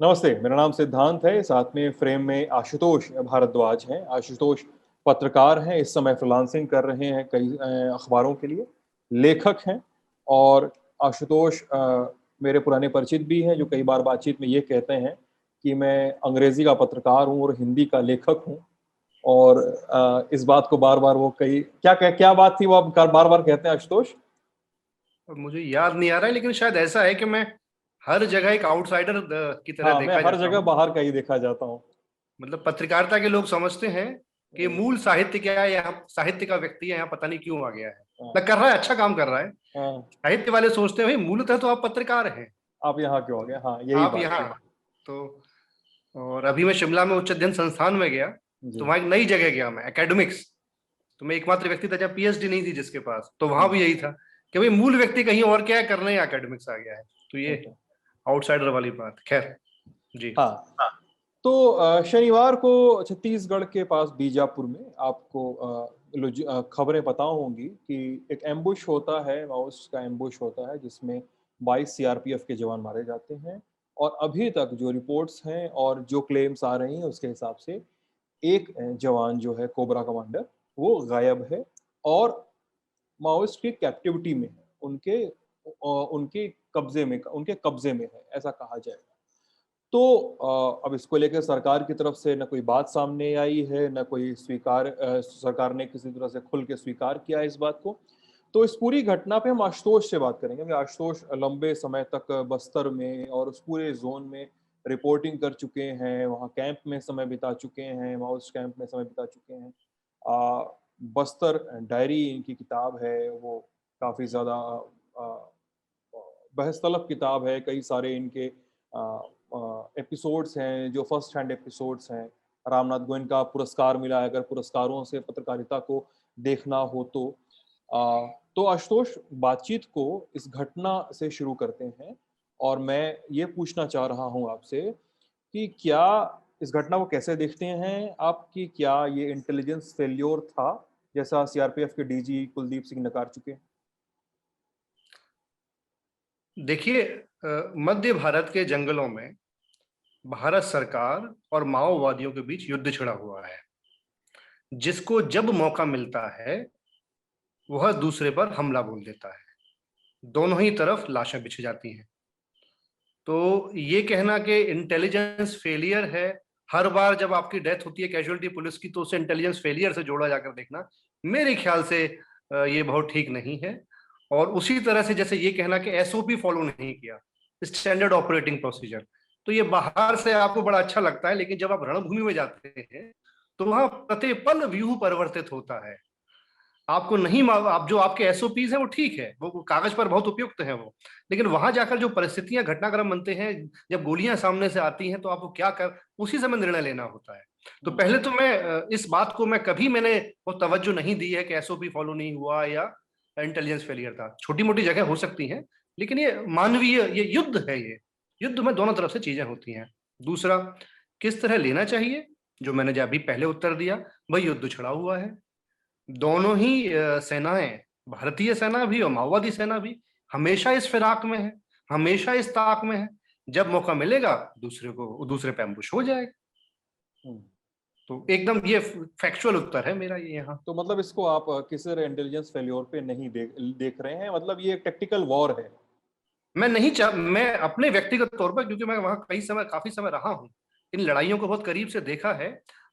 नमस्ते, मेरा नाम सिद्धांत है। साथ में फ्रेम में आशुतोष भारद्वाज हैं। आशुतोष पत्रकार हैं, इस समय फ्रीलांसिंग कर रहे हैं कई अखबारों के लिए, लेखक हैं। और आशुतोष मेरे पुराने परिचित भी हैं, जो कई बार बातचीत में ये कहते हैं कि मैं अंग्रेजी का पत्रकार हूँ और हिंदी का लेखक हूँ। और इस बात को बार बार वो कई क्या बात थी वो आप बार बार कहते हैं आशुतोष? अब मुझे याद नहीं आ रहा है, लेकिन शायद ऐसा है कि मैं हर जगह एक आउटसाइडर की तरह हाँ, मैं देखा हर जाता जगह हूँ। बाहर का ही देखा जाता हूँ। मतलब पत्रकारिता के लोग समझते हैं कि मूल साहित्य क्या है, यहाँ साहित्य का व्यक्ति है, यहाँ पता नहीं क्यों आ गया है। हाँ, ना कर रहा है, अच्छा काम कर रहा है। हाँ, साहित्य वाले सोचते हैं भाई मूलतः तो आप पत्रकार हैं। आप यहाँ क्यों आ तो गए? हाँ, यही आप बात यहाँ थी। तो और अभी मैं शिमला में उच्च अध्ययन संस्थान में गया, तो जी। वहां एक नई जगह गया मैं, एकेडमिक्स। तो मैं एकमात्र व्यक्ति था जब पीएचडी नहीं थी जिसके पास, तो वहां भी यही था कि भाई मूल व्यक्ति कहीं और क्या है करने, एकेडमिक्स आ गया है। तो ये ओके। आउटसाइडर वाली बात, खैर। जी। हाँ, तो शनिवार को छत्तीसगढ़ के पास बीजापुर में आपको खबरें पता होंगी कि एक एम्बुश होता है, माओइस्ट का एम्बुश होता है, जिसमें 22 सीआरपीएफ के जवान मारे जाते हैं। और अभी तक जो रिपोर्ट्स हैं और जो क्लेम्स आ रही हैं उसके हिसाब से एक जवान जो है कोबरा कमांडर, वो गायब है और माओइस्ट की कैप्टिविटी में है, उनके कब्जे में है, ऐसा कहा जाएगा। तो अब इसको लेकर सरकार की तरफ से न कोई बात सामने आई है, न कोई सरकार ने किसी तरह से खुल के स्वीकार किया है इस बात को। तो इस पूरी घटना पे हम आशुतोष से बात करेंगे। आशुतोष लंबे समय तक बस्तर में और उस पूरे जोन में रिपोर्टिंग कर चुके हैं, वहाँ कैंप में समय बिता चुके हैं, माओइस्ट कैंप में समय बिता चुके हैं। आ, बस्तर डायरी इनकी किताब है, वो काफ़ी ज़्यादा बहस तलब किताब है। कई सारे इनके एपिसोड्स हैं जो फर्स्ट हैंड एपिसोड्स हैं। रामनाथ गोयनका का पुरस्कार मिला है, अगर पुरस्कारों से पत्रकारिता को देखना हो तो। तो आशुतोष, बातचीत को इस घटना से शुरू करते हैं। और मैं ये पूछना चाह रहा हूँ आपसे कि क्या इस घटना को कैसे देखते हैं आप, कि क्या ये इंटेलिजेंस फेल्योर था, जैसा सीआरपीएफ के डीजी कुलदीप सिंह नकार चुके हैं? देखिए, मध्य भारत के जंगलों में भारत सरकार और माओवादियों के बीच युद्ध छिड़ा हुआ है। जिसको जब मौका मिलता है वह दूसरे पर हमला बोल देता है। दोनों ही तरफ लाशें बिछ जाती हैं। तो ये कहना कि इंटेलिजेंस फेलियर है, हर बार जब आपकी डेथ होती है कैजुअलिटी पुलिस की तो उसे इंटेलिजेंस फेलियर से जोड़ा जाकर देखना, मेरे ख्याल से ये बहुत ठीक नहीं है। और उसी तरह से जैसे ये कहना कि एसओपी फॉलो नहीं किया, स्टैंडर्ड ऑपरेटिंग प्रोसीजर, तो ये बाहर से आपको बड़ा अच्छा लगता है, लेकिन जब आप रणभूमि में जाते हैं तो वहां प्रतिपल व्यूह परिवर्तित होता है। आपको नहीं आप जो आपके एसओपीज है वो ठीक है, वो कागज पर बहुत उपयुक्त है वो, लेकिन वहां जाकर जो परिस्थितियां घटनाक्रम बनते हैं, जब गोलियां सामने से आती हैं तो आपको क्या कर उसी समय निर्णय लेना होता है। तो पहले तो मैं इस बात को मैं कभी मैंने वो तवज्जो नहीं दी है कि एसओपी फॉलो नहीं हुआ या इंटेलिजेंस फेलियर था। छोटी मोटी जगह हो सकती हैं, लेकिन ये मानवीय, ये युद्ध है, ये युद्ध में दोनों तरफ से चीजें होती हैं। दूसरा, किस तरह लेना चाहिए, जो मैंने जो अभी पहले उत्तर दिया, वही युद्ध छिड़ा हुआ है। दोनों ही सेनाएं, भारतीय सेना भी और माओवादी सेना भी, हमेशा इस फिराक में है, हमेशा इस ताक में है। जब मौका मिलेगा दूसरे पे अम्बुश हो जाएगा। हम्म। तो एकदम ये फैक्चुअल उत्तर है मेरा ये यहाँ। तो मतलब इसको आप किसी तरह इंटेलिजेंस फेल्योर पे नहीं देख रहे हैं, मतलब ये एक टेक्टिकल वॉर है? मैं अपने व्यक्तिगत तौर पर, क्योंकि मैं वहां काफी समय रहा हूँ, इन लड़ाइयों को बहुत करीब से देखा है,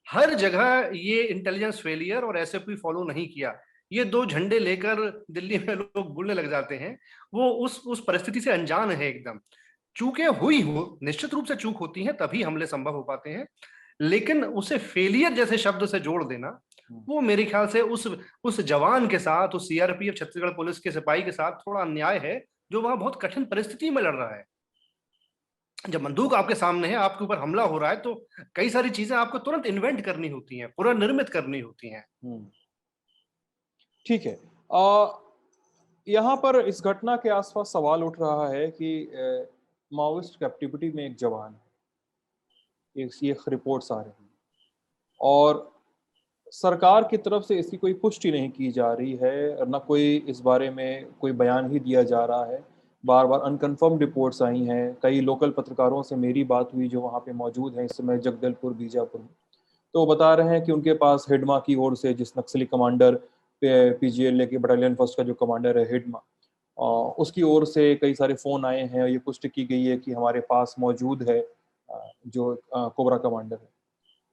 हर जगह ये इंटेलिजेंस फेलियर और एसएफपी फॉलो नहीं किया, ये दो झंडे लेकर दिल्ली में लोग बोलने लग जाते हैं। वो उस परिस्थिति से अनजान है एकदम। चूकें हुई हो, निश्चित रूप से चूक होती हैं, तभी हमले संभव हो पाते हैं, लेकिन उसे फेलियर जैसे शब्द से जोड़ देना, वो मेरे ख्याल से उस जवान के साथ, उस सीआरपीएफ छत्तीसगढ़ पुलिस के सिपाही के साथ थोड़ा अन्याय है, जो वहां बहुत कठिन परिस्थिति में लड़ रहा है। जब बंदूक आपके सामने है, आपके ऊपर हमला हो रहा है, तो कई सारी चीजें आपको तुरंत इन्वेंट करनी होती हैं, पुनर्निर्मित करनी होती हैं। हम्म। ठीक है। यहाँ पर इस घटना के आसपास सवाल उठ रहा है कि माओइस्ट कैप्टिविटी में एक जवान है, ये रिपोर्ट्स आ रही हैं और सरकार की तरफ से इसकी कोई पुष्टि नहीं की जा रही है, और ना कोई इस बारे में कोई बयान ही दिया जा रहा है। बार बार अनकन्फर्म रिपोर्ट्स आई हैं। कई लोकल पत्रकारों से मेरी बात हुई जो वहाँ पे मौजूद हैं इस समय जगदलपुर बीजापुर में, तो वो बता रहे हैं कि उनके पास हिडमा की ओर से जिस नक्सली कमांडर पीजीएलए के बटालियन फर्स्ट का जो कमांडर है हिडमा, उसकी ओर से कई सारे फ़ोन आए हैं और ये पुष्टि की गई है कि हमारे पास मौजूद है जो कोबरा कमांडर है।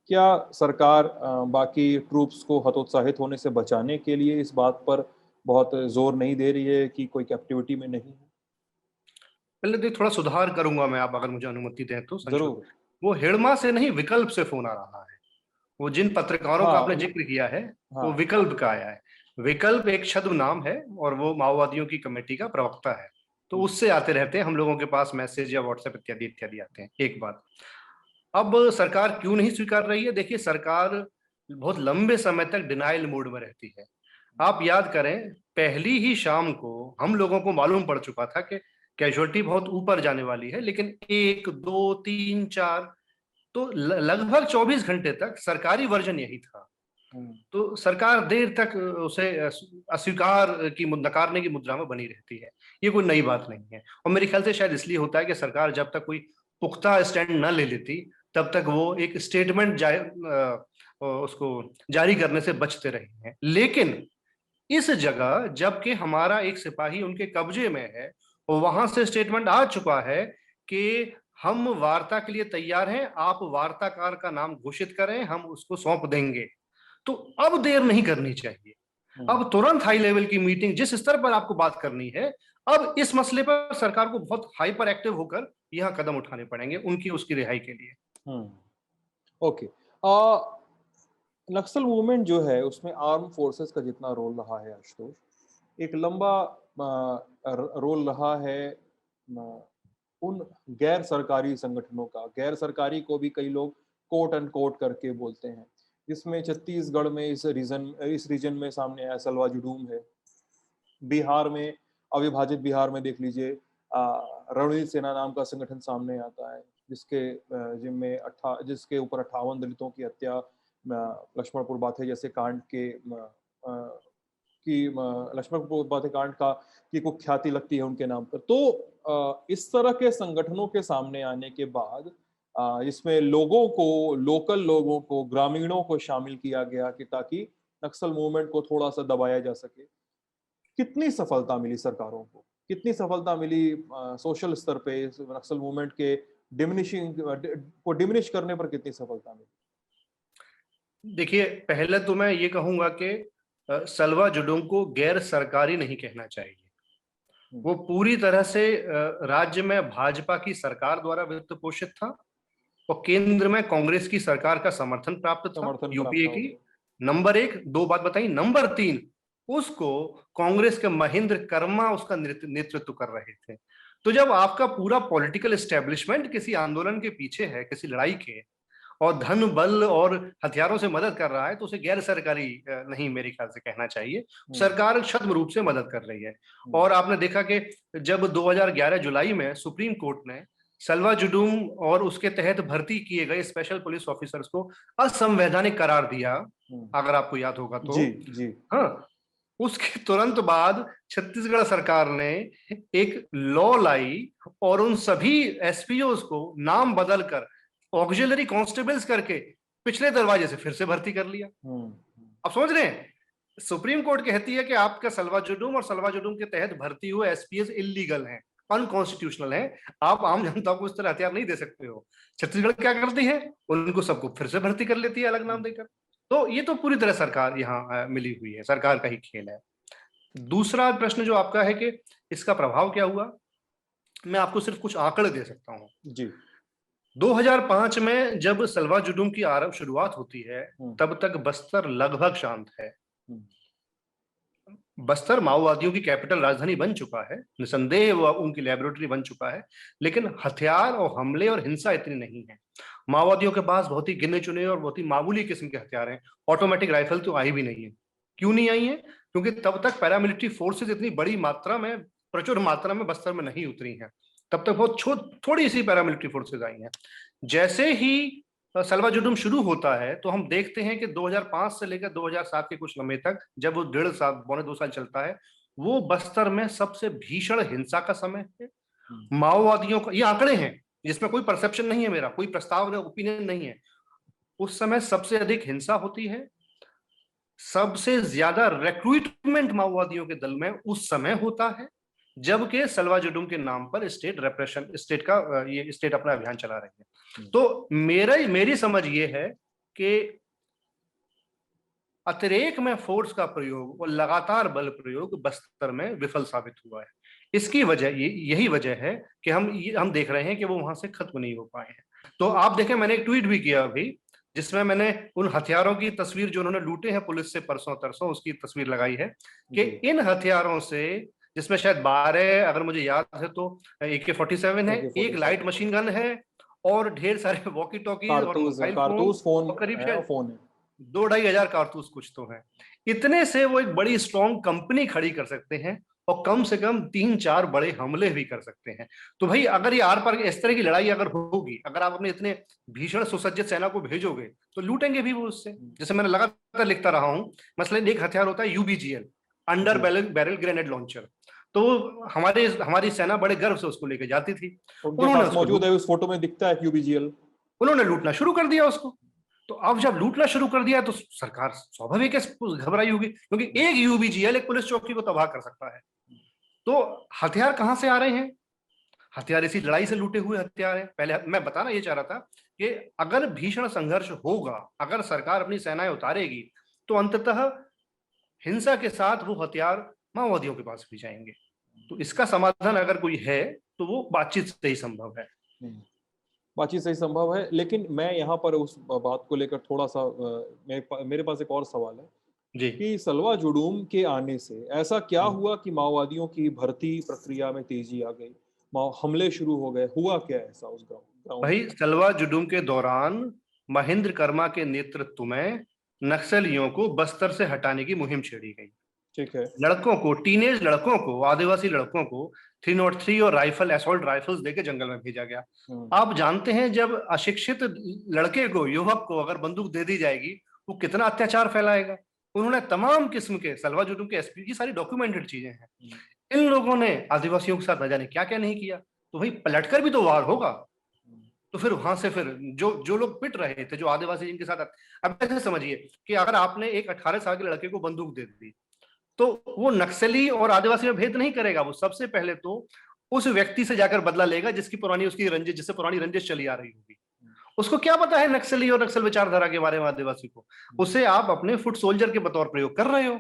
क्या सरकार बाकी ट्रूप्स को हतोत्साहित होने से बचाने के लिए इस बात पर बहुत जोर नहीं दे रही है कि कोई कैप्टिविटी में नहीं है? पहले तो थोड़ा सुधार करूंगा मैं, आप अगर मुझे अनुमति दें तो संशोधन। ज़रूर। वो हिड़मा से नहीं, विकल्प से फोन आ रहा है। वो जिन पत्रकारों का हाँ, आपने जिक्र किया है वो हाँ। विकल्प का आया है। विकल्प एक छद्म नाम है और वो माओवादियों की कमेटी का प्रवक्ता है। तो हुँ, उससे आते रहते हैं हम लोगों के पास मैसेज या व्हाट्सएप इत्यादि इत्यादि आते हैं। एक बात, अब सरकार क्यों नहीं स्वीकार रही है? देखिए, सरकार बहुत लंबे समय तक डिनाइल मोड में रहती है। आप याद करें, पहली ही शाम को हम लोगों को मालूम पड़ चुका था कि कैजुअलिटी बहुत ऊपर जाने वाली है, लेकिन एक दो तीन चार, तो लगभग 24 घंटे तक सरकारी वर्जन यही था। हुँ, तो सरकार देर तक उसे अस्वीकार की नकारने की मुद्रा में बनी रहती है। ये कोई नई बात नहीं है, और मेरे ख्याल से शायद इसलिए होता है कि सरकार जब तक कोई पुख्ता स्टैंड न ले लेती तब तक वो एक स्टेटमेंट उसको जारी करने से बचते रहे हैं। लेकिन इस जगह जबकि हमारा एक सिपाही उनके कब्जे में है और वहां से स्टेटमेंट आ चुका है कि हम वार्ता के लिए तैयार हैं, आप वार्ताकार का नाम घोषित करें, हम उसको सौंप देंगे। तो अब देर नहीं करनी चाहिए। हुँ। अब तुरंत हाई लेवल की मीटिंग, जिस स्तर पर आपको बात करनी है, अब इस मसले पर सरकार को बहुत हाइपर एक्टिव होकर यहां कदम उठाने पड़ेंगे उनकी उसकी रिहाई के लिए। हुँ, ओके। नक्सल मूवमेंट जो है उसमें आर्म फोर्सेस का जितना रोल रहा है आशुतोष, एक लंबा रोल रहा है उन गैर सरकारी संगठनों का। गैर सरकारी को भी कई लोग कोट एंड कोट करके बोलते हैं, जिसमें छत्तीसगढ़ में इस रीजन में सामने आया सलवा जुडूम है। बिहार में, अविभाजित बिहार में देख लीजिए, रणवीर सेना नाम का संगठन सामने आता है, जिसके ऊपर 58 दलितों की हत्या लक्ष्मणपुर बाथे जैसे कांड के लक्ष्मणपुर बाथे कांड का की कुख्याति लगती है उनके नाम पर। तो इस तरह के संगठनों के सामने आने के बाद इसमें लोकल लोगों को, ग्रामीणों को शामिल किया गया कि ताकि नक्सल मूवमेंट को थोड़ा सा दबाया जा सके। कितनी सफलता मिली सरकारों को? कितनी सफलता मिली सोशल स्तर पे इस नक्सल मूवमेंट के डिमिनिश करने पर कितनी सफलता मिली? देखिए, पहले तो मैं ये कहूंगा कि सलवा जुडूम को गैर सरकारी नहीं कहना चाहिए। हुँ, वो पूरी तरह से राज्य में भाजपा की सरकार द्वारा वित्त पोषित था और केंद्र में कांग्रेस की सरकार का समर्थन प्राप्त था, समर्थन प्राप्त यूपीए था, की। ओके। नंबर एक, दो बात बताई। नंबर तीन, उसको कांग्रेस के महेंद्र कर्मा उसका नेतृत्व कर रहे थे। तो जब आपका पूरा पॉलिटिकल एस्टेब्लिशमेंट किसी आंदोलन के पीछे है, किसी लड़ाई के, और धन बल और हथियारों से मदद कर रहा है, तो उसे गैर सरकारी नहीं मेरे ख्याल से कहना चाहिए। हुँ, सरकार छद्म रूप से मदद कर रही है। हुँ, और आपने देखा कि जब 2011 जुलाई में सुप्रीम कोर्ट ने सलवा जुडूम और उसके तहत भर्ती किए गए स्पेशल पुलिस ऑफिसर्स को असंवैधानिक करार दिया, हुँ। अगर आपको याद होगा तो। जी, जी। हाँ, उसके तुरंत बाद छत्तीसगढ़ सरकार ने एक लॉ लाई और उन सभी एसपीओस को नाम बदलकर ऑक्सिलरी कांस्टेबल्स करके पिछले दरवाजे से फिर से भर्ती कर लिया। हुँ, हुँ, आप समझ रहे हैं? सुप्रीम कोर्ट कहती है कि आपका सलवा जुडूम और सलवा जुडूम के तहत भर्ती हुए एसपीएस इलीगल हैं, अनकॉन्स्टिट्यूशनल हैं। आप आम जनता को इस तरह हथियार नहीं दे सकते हो। छत्तीसगढ़ क्या करती है, उनको सबको फिर से भर्ती कर लेती है अलग नाम हुँ, देकर। तो ये तो पूरी तरह सरकार यहाँ मिली हुई है, सरकार का ही खेल है। दूसरा प्रश्न जो आपका है कि इसका प्रभाव क्या हुआ, मैं आपको सिर्फ कुछ आंकड़े दे सकता हूँ। जी। 2005 में जब सलवा जुडूम की आरंभ शुरुआत होती है, हुँ, तब तक बस्तर लगभग शांत है। हुँ, बस्तर माओवादियों की कैपिटल राजधानी बन चुका है, निसंदेह वो उनकी लेबोरेटरी बन चुका है, लेकिन हथियार और हमले और हिंसा इतनी नहीं है। माओवादियों के पास बहुत ही गिने चुने और बहुत ही मामूली किस्म के हथियार हैं। ऑटोमेटिक राइफल तो आई भी नहीं है। क्यों नहीं आई है? क्योंकि तब तक पैरामिलिट्री फोर्सेस इतनी बड़ी मात्रा में, प्रचुर मात्रा में बस्तर में नहीं उतरी हैं। तब तक बहुत थोड़ी सी पैरामिलिट्री फोर्सेस आई हैं। जैसे ही सलवा जुडूम शुरू होता है तो हम देखते हैं कि 2005 से लेकर 2007 के कुछ लम्हे तक, जब वो 1.5 साल, 1.25 2 साल चलता है, वो बस्तर में सबसे भीषण हिंसा का समय है। हम्म। माओवादियों का, ये आंकड़े हैं जिसमें कोई परसेप्शन नहीं है, मेरा कोई प्रस्ताव या ओपिनियन नहीं है। उस समय सबसे अधिक हिंसा होती है, सबसे ज्यादा रिक्रूटमेंट माओवादियों के दल में उस समय होता है, जबकि सलवा जुडुम के नाम पर स्टेट रेप्रेशन, स्टेट का ये स्टेट अपना अभियान चला रही है। तो मेरी समझ ये है कि अतिरेक में फोर्स का प्रयोग और लगातार बल प्रयोग बस्तर में विफल साबित हुआ है। इसकी वजह यही वजह है कि हम देख रहे हैं कि वो वहां से खत्म नहीं हो पाए हैं। तो आप देखें, मैंने एक ट्वीट भी किया अभी, जिसमें मैंने उन हथियारों की तस्वीर जो उन्होंने लूटे हैं पुलिस से परसों तरसों, उसकी तस्वीर लगाई है कि इन हथियारों से, जिसमें शायद 12, अगर मुझे याद है तो AK-47 है, एक लाइट मशीन गन है और ढेर सारे वॉकी टॉकी और मोबाइल फोन, और करीब शायद फोन है, 2-2.5 हजार कारतूस कुछ तो है। इतने से वो एक बड़ी स्ट्रॉन्ग कंपनी खड़ी कर सकते हैं और कम से कम 3-4 बड़े हमले भी कर सकते हैं। तो भाई अगर ये आर पार इस तरह की लड़ाई अगर होगी, अगर आप अपने इतने भीषण सुसज्जित सेना को भेजोगे तो लूटेंगे भी वो उससे। जैसे मैंने लगातार लिखता रहा हूं, मसलन एक हथियार होता है UBGL, under barrel grenade launcher. तो हमारी सेना बड़े गर्व से उसको लेके जाती थी। उनके पास मौजूद है, उस फोटो में दिखता है UBGL। उन्होंने लूटना शुरू कर दिया उसको। तो अब जब लूटना शुरू कर दिया तो सरकार स्वाभाविक है घबराई होगी, क्योंकि एक UBGL एक पुलिस चौकी को तबाह कर सकता है। तो हथियार कहां से आ रहे हैं? हथियार इसी लड़ाई से लूटे हुए हथियार है। पहले मैं बताना ये चाह रहा था कि अगर भीषण संघर्ष होगा, अगर सरकार अपनी सेनाएं उतारेगी, तो अंततः हिंसा के साथ वो हथियार माओवादियों के पास भी जाएंगे। तो इसका समाधान अगर कोई है तो वो बातचीत से ही संभव है। बातचीत सही संभव है, लेकिन मैं यहाँ पर उस बात को लेकर थोड़ा सा मेरे पास एक और सवाल है जी। कि सलवा जुडूम के आने से ऐसा क्या हुआ कि माओवादियों की भर्ती प्रक्रिया में तेजी आ गई, हमले शुरू हो गए, हुआ क्या ऐसा उस ग्राउंड? भाई सलवा जुडूम के दौरान महेंद्र कर्मा के नेतृत्व में नक्सलियों को बस्तर से हटाने की मुहिम छेड़ी गई। ठीक है। लड़कों को, टीनेज लड़कों को, आदिवासी लड़कों को 303 और असॉल्ट राइफल्स देके जंगल में भेजा गया। आप जानते हैं जब अशिक्षित लड़के को, युवक को अगर बंदूक दे दी जाएगी, वो कितना अत्याचार फैलाएगा। उन्होंने तमाम किस्म के, सलवा जुडूम के SP की सारी डॉक्यूमेंटेड चीजें हैं, इन लोगों ने आदिवासियों के साथ न जाने क्या क्या नहीं किया। तो भाई पलटकर भी तो वार होगा। तो फिर वहां से फिर जो जो लोग पिट रहे थे, जो आदिवासी जिनके साथ, अब ऐसे समझिए कि अगर आपने एक 18 साल के लड़के को बंदूक दे दी, तो वो नक्सली और आदिवासी में भेद नहीं करेगा। वो सबसे पहले तो उस व्यक्ति से जाकर बदला लेगा जिसकी पुरानी रंजिश चली आ रही होगी। उसको क्या पता है नक्सली और नक्सल विचारधारा के बारे में आदिवासी को? उसे आप अपने फुट सोल्जर के बतौर प्रयोग कर रहे हो,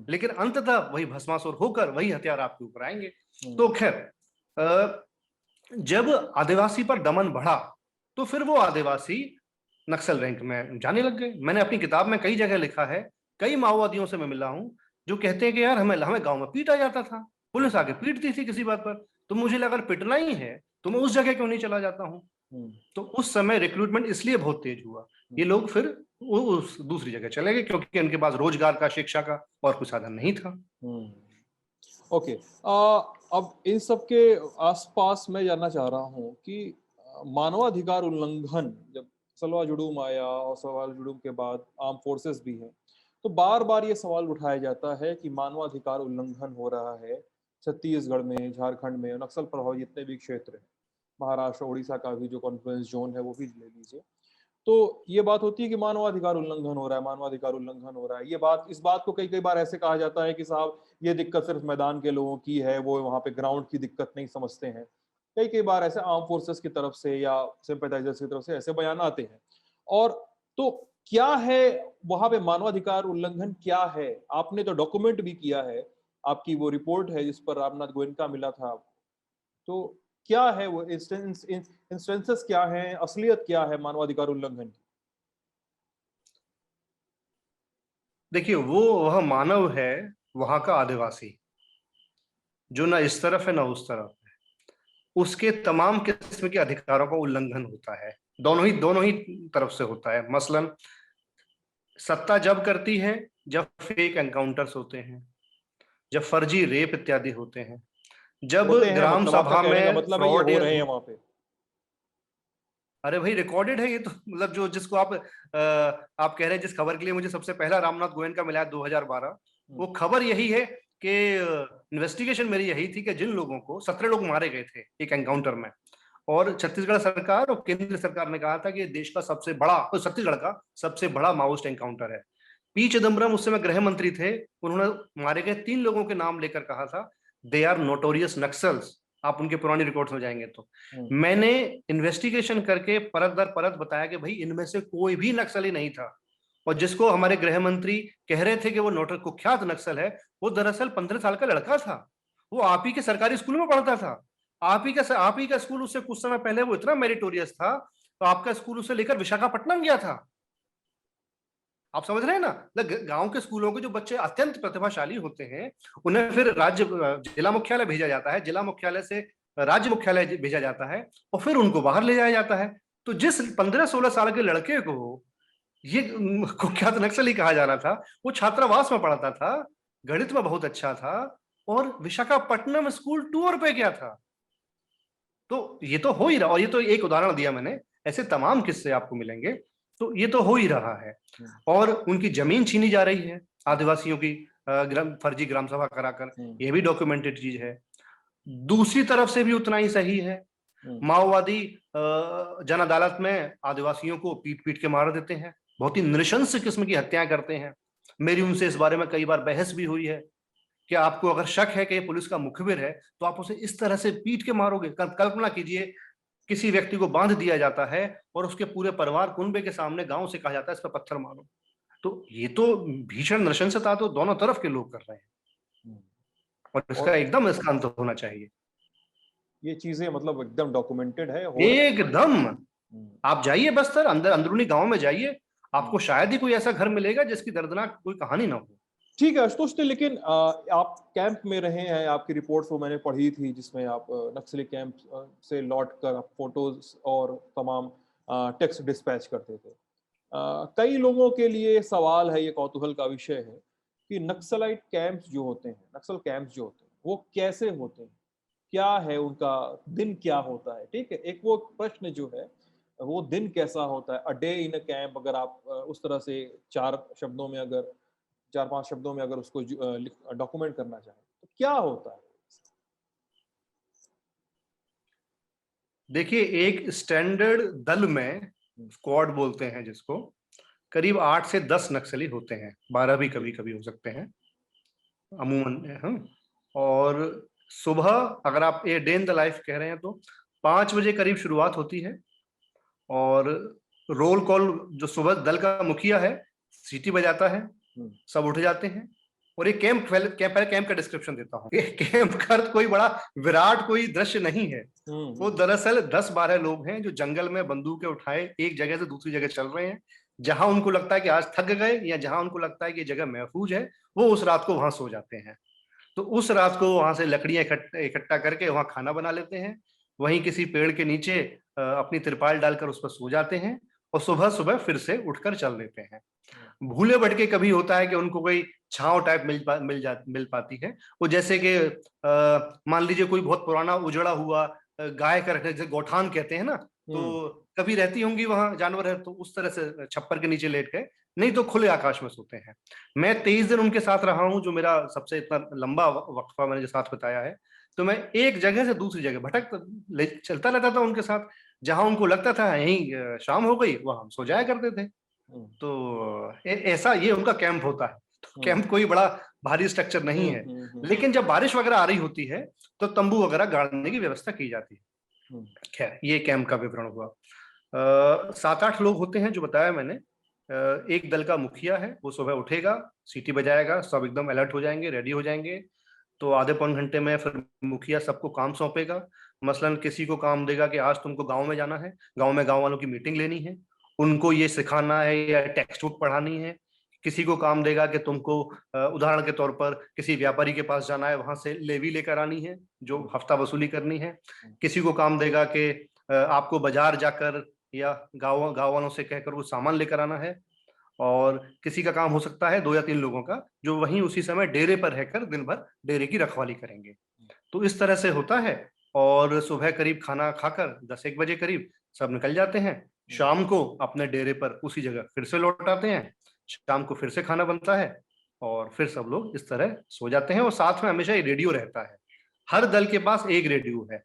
लेकिन अंततः वही भस्मासुर होकर वही हथियार आपके ऊपर आएंगे। तो खैर, जब आदिवासी पर दमन बढ़ा तो फिर वो आदिवासी नक्सल रैंक में जाने लग गए। मैंने अपनी किताब में कई जगह लिखा है, कई माओवादियों से मैं मिला हूं जो कहते हैं कि यार हमें गांव में पीटा जाता था, पुलिस आके पीटती थी किसी बात पर, तो मुझे लगा अगर पिटना ही है तो मैं उस जगह क्यों नहीं चला जाता हूँ। तो उस समय रिक्रूटमेंट इसलिए बहुत तेज हुआ। ये लोग फिर उस दूसरी जगह चले गए क्योंकि उनके पास रोजगार का, शिक्षा का और कुछ साधन नहीं था। ओके। अब इन सब के आसपास मैं जानना चाह रहा हूँ कि मानवाधिकार उल्लंघन, जब सलवा जुडूम आया और सलवा जुडूम के बाद आर्म फोर्सेस भी हैं, तो बार बार ये सवाल उठाया जाता है कि मानवाधिकार उल्लंघन हो रहा है छत्तीसगढ़ में, झारखंड में, नक्सल प्रभावित जितने भी क्षेत्र हैं, महाराष्ट्र, उड़ीसा का भी जो कॉन्फ्लुएंस जोन है वो भी ले लीजिए, तो ये बात होती है कि मानवाधिकार उल्लंघन हो रहा है, मानवाधिकार उल्लंघन हो रहा है। इस बात को कई कई बार ऐसे कहा जाता है कि साहब ये दिक्कत सिर्फ मैदान के लोगों की है, वो वहां पे ग्राउंड की दिक्कत नहीं समझते हैं। कई कई बार ऐसे आर्म फोर्सेस की तरफ से या सिंपैथाइजर्स की तरफ से ऐसे बयान आते हैं। और तो क्या है वहां पे मानवाधिकार उल्लंघन क्या है? आपने तो डॉक्यूमेंट भी किया है, आपकी वो रिपोर्ट है जिस पर रामनाथ गोयनका मिला था, तो क्या है वो इंस्टेंसेस, क्या है असलियत, क्या है मानवाधिकार उल्लंघन की? देखिए, वह मानव है, वहां का आदिवासी जो ना इस तरफ है ना उस तरफ है, उसके तमाम किस्म के अधिकारों का उल्लंघन होता है। दोनों ही तरफ से होता है। मसलन सत्ता जब करती है जब फेक एनकाउंटर्स होते हैं, जब फर्जी रेप इत्यादि होते हैं, जब ग्राम मतलब आपका सभा कहने का में मतलब है ये फ्रॉड हो या, रहे हैं वहां पे? अरे भाई रिकॉर्डेड है ये तो, मतलब जो जिसको आप कह रहे हैं, जिस खबर के लिए मुझे सबसे पहला रामनाथ गोयनका मिला 2012, वो खबर यही है कि इन्वेस्टिगेशन मेरी यही थी कि जिन लोगों को 17 लोग मारे गए थे एक एनकाउंटर में, और छत्तीसगढ़ सरकार और केंद्र सरकार ने कहा था कि देश का सबसे बड़ा, तो छत्तीसगढ़ का सबसे बड़ा माओइस्ट एनकाउंटर है। पी चिदम्बरम उस समय गृह मंत्री थे, उन्होंने मारे गए 3 लोगों के नाम लेकर कहा था दे आर नोटोरियस नक्सल्स। आप उनके पुरानी रिकॉर्ड्स में जाएंगे तो मैंने इन्वेस्टिगेशन करके परत दर परत बताया कि भाई इनमें से कोई भी नक्सली नहीं था, और जिसको हमारे गृह मंत्री कह रहे थे कि वो नोटर कुख्यात नक्सल है, वो दरअसल 15 साल का लड़का था। वो आप ही के सरकारी स्कूल में पढ़ता था। आप ही का स्कूल उससे कुछ समय पहले वो इतना मेरिटोरियस था, तो आपका स्कूल उसे लेकर विशाखापट्टनम गया था। आप समझ रहे हैं ना? गांव के स्कूलों के जो बच्चे अत्यंत प्रतिभाशाली होते हैं, उन्हें फिर जिला मुख्यालय भेजा जाता है, जिला मुख्यालय से राज्य मुख्यालय भेजा जाता है, और फिर उनको बाहर ले जाया जाता है। तो जिस 15-16 साल के लड़के को ये कुख्यात नक्सली कहा जा रहा था, वो छात्रावास में पढ़ता था, गणित में बहुत अच्छा था, और विशाखापट्टनम स्कूल टूर पे गया था। तो ये तो हो ही रहा, और ये तो एक उदाहरण दिया मैंने, ऐसे तमाम किस्से आपको मिलेंगे। तो ये तो हो ही रहा है, और उनकी जमीन छीनी जा रही है आदिवासियों की, फर्जी ग्राम सभा कराकर, ये भी डॉक्यूमेंटेड चीज है। दूसरी तरफ से भी उतना ही सही है, माओवादी जन अदालत में आदिवासियों को पीट पीट के मार देते हैं, बहुत ही नृशंस किस्म की हत्याएं करते हैं। मेरी उनसे इस बारे में कई बार बहस भी हुई है कि आपको अगर शक है कि ये पुलिस का मुखबिर है, तो आप उसे इस तरह से पीट के मारोगे? कल्पना कीजिए, किसी व्यक्ति को बांध दिया जाता है और उसके पूरे परिवार कुनबे के सामने गांव से कहा जाता है इस पर पत्थर मारो। तो ये तो भीषण नृशंसता तो दोनों तरफ के लोग कर रहे हैं, और इसका एकदम इसका अंत होना चाहिए। ये चीजें मतलब एकदम डॉक्यूमेंटेड है, एकदम। आप जाइए बस्तर, अंदरूनी गांव में जाइए, आपको शायद ही कोई ऐसा घर मिलेगा जिसकी दर्दनाक कोई कहानी ना हो। ठीक है आशुतोष, लेकिन आप कैंप में रहे हैं, आपकी रिपोर्ट्स वो मैंने पढ़ी थी जिसमें आप नक्सली कैंप से लौट कर आप फोटोज और तमाम टेक्स्ट डिस्पैच करते थे। कई लोगों के लिए सवाल है, ये कौतूहल का विषय है कि नक्सलाइट कैंप्स जो होते हैं, नक्सल कैंप्स जो होते हैं, वो कैसे होते हैं, क्या है उनका दिन, क्या होता है? ठीक है, एक वो प्रश्न जो है, वो दिन कैसा होता है, a day in a camp, अगर आप उस तरह से 4-5 शब्दों में अगर उसको डॉक्यूमेंट करना चाहें तो क्या होता है? देखिए, एक स्टैंडर्ड दल में, स्क्वाड बोलते हैं जिसको, करीब 8 से 10 नक्सली होते हैं, 12 भी कभी कभी हो सकते हैं अमूमन। हाँ। और सुबह, अगर आप ये डे इन द लाइफ कह रहे हैं, तो 5 बजे करीब शुरुआत होती है, और रोल कॉल, जो सुबह दल का मुखिया है सीटी बजाता है, सब उठ जाते हैं। और ये कैंप का डिस्क्रिप्शन देता हूँ। ये कैंप का कोई बड़ा विराट कोई दृश्य नहीं है, वो दरअसल 10-12 लोग हैं जो जंगल में बंदूकें उठाए एक जगह से दूसरी जगह चल रहे हैं। जहां उनको लगता है कि आज थक गए, या जहां उनको लगता है कि जगह महफूज है, वो उस रात को वहां सो जाते हैं। तो उस रात को वहां से लकड़ियां इकट्ठा करके वहां खाना बना लेते हैं, वहीं किसी पेड़ के नीचे अपनी तिरपाल डालकर उस पर सो जाते हैं, और सुबह सुबह फिर से उठकर चल देते हैं। भूले भटके कभी होता है कि उनको कोई छांव टाइप मिल पाती है। वो जैसे कि मान लीजिए कोई बहुत पुराना उजड़ा हुआ गाय का रखने, जैसे गौठान कहते हैं ना, तो कभी रहती होंगी वहां जानवर है, तो उस तरह से छप्पर के नीचे लेट गए, नहीं तो खुले आकाश में सोते हैं। मैं 23 दिन उनके साथ रहा हूं, जो मेरा सबसे इतना लंबा वक्फा मैंने जो साथ बताया है। तो मैं एक जगह से दूसरी जगह चलता रहता था उनके साथ, जहां उनको लगता था यहीं शाम हो गई, वहां हम सो जाया करते थे। तो ऐसा ये उनका कैंप होता है। तो कैंप कोई बड़ा भारी स्ट्रक्चर नहीं है, लेकिन जब बारिश वगैरह आ रही होती है तो तंबू वगैरह गाड़ने की व्यवस्था की जाती है। खैर, ये कैंप का विवरण हुआ। 7-8 लोग होते हैं जो बताया मैंने। एक दल का मुखिया है, वो सुबह उठेगा, सीटी बजाएगा, सब एकदम अलर्ट हो जाएंगे, रेडी हो जाएंगे। तो आधे पौन घंटे में फिर मुखिया सबको काम सौंपेगा। मसलन किसी को काम देगा कि आज तुमको गांव में जाना है, गांव में गांव वालों की मीटिंग लेनी है, उनको ये सिखाना है या टेक्स्ट बुक पढ़ानी है। किसी को काम देगा कि तुमको उदाहरण के तौर पर किसी व्यापारी के पास जाना है, वहां से लेवी लेकर आनी है, जो हफ्ता वसूली करनी है। किसी को काम देगा कि आपको बाजार जाकर या गाँव वालों से कहकर वो सामान लेकर आना है। और किसी का काम हो सकता है 2 या 3 लोगों का, जो वहीं उसी समय डेरे पर रहकर दिन भर डेरे की रखवाली करेंगे। तो इस तरह से होता है। और सुबह करीब खाना खाकर 10-1 बजे करीब सब निकल जाते हैं। शाम को अपने डेरे पर उसी जगह फिर से लौट आते हैं, शाम को फिर से खाना बनता है, और फिर सब लोग इस तरह सो जाते हैं। और साथ में हमेशा ये रेडियो रहता है, हर दल के पास एक रेडियो है।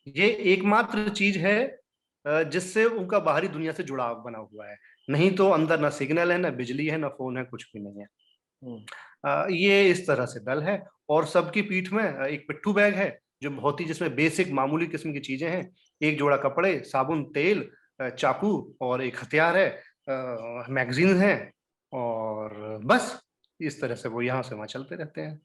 ये एकमात्र चीज है जिससे उनका बाहरी दुनिया से जुड़ाव बना हुआ है। नहीं तो अंदर ना सिग्नल है, ना बिजली है, ना फोन है, कुछ भी नहीं है। ये इस तरह से दल है। और सबकी पीठ में एक पिट्ठू बैग है जो बहुत ही, जिसमें बेसिक मामूली किस्म की चीजें हैं। एक जोड़ा कपड़े, साबुन, तेल, चाकू और एक हथियार है, मैगजीन है। और बस इस तरह से वो यहाँ से वहां चलते रहते हैं।